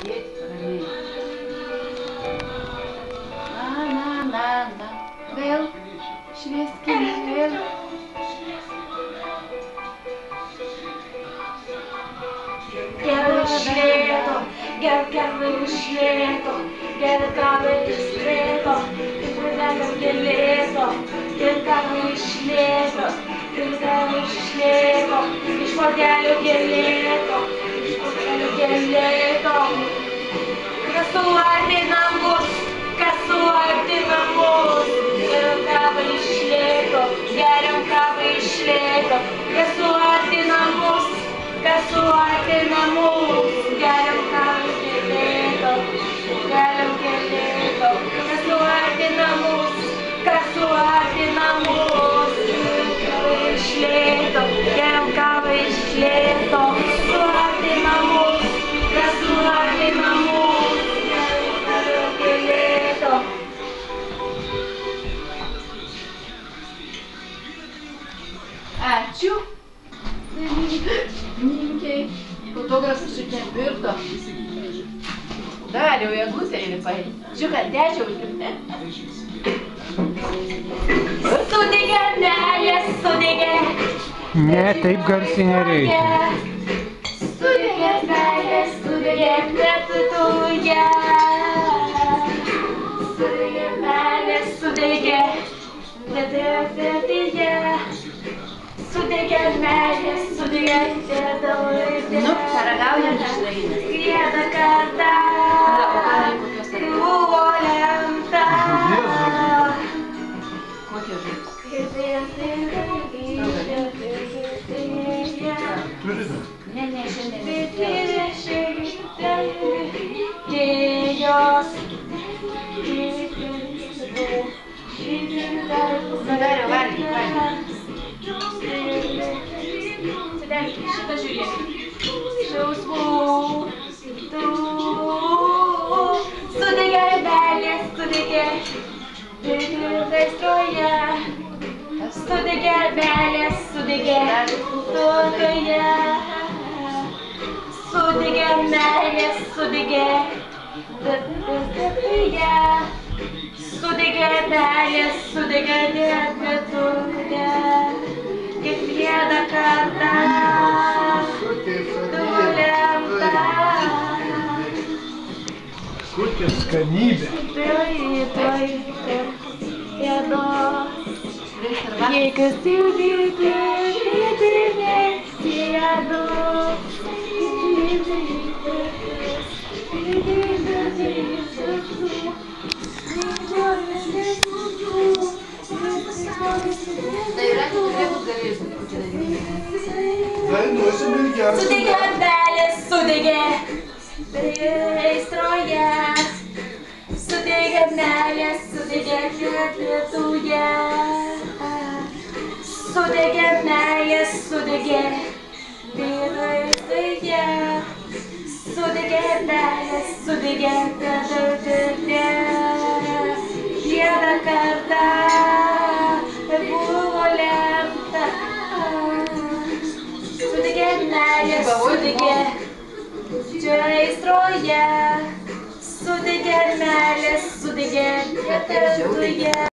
sėdėti ramiai. Na. Vėl švieskime, vėl. Kelią iš lėto, kelią iš lėto, kelią iš lėto, kelią gelėto, kelią iš lėto, iš puodelio gelėto, kas suardė namus, geriam kavą iš lėto, kas suardė namus, geriam kavą gelėto, kas suardė namus, iš lėto, geriam kavą iš lėto, suardė namus, gelėto. Ačiū. Dainininkei. Fotografas šiek tiek virto. Dar jau eglutę įlipai. Žiūrėk, dešia užlipne. Sudegė meilė, sudegė. Ne, taip garsiai nereikia. Sudegė meilė, sudegė netutuje. Sudegė meilė, sudegė netutuje. Sudegė meilė, sudegė netutuje. Nu, paragaujam iš dainės. Vieną kartą buvo lemta. Kokie žodžiai? Ne, šiandien. Dariau, valgyk. Šitą žiūrėk. Sudegė meilė, sudegė aistroje. Sudegė meilė, sudegė tautoje. Sudegė meilė, sudegė tautoje. Sudegė meilė, sudegė tautoje. Kiekvieną kartą buvo lemta. Kokia skanybė. Tuoj pėdos. Niekas jau nesėdo. Tai yra tikrai bus galėjus būti dainininkė. Dainuosim ilgiausiai. Sudegė meilė, sudegė aistroje. Sudegė meilė, sudegė lietuje. Sudegė meilė, sudegė lietuje. Sudegė meilė, sudegė lietuje. Vieną kartą buvo lemta. Sudegė meilė, sudegė čia aistroje. Sudegė meilė, sudegė lietuje.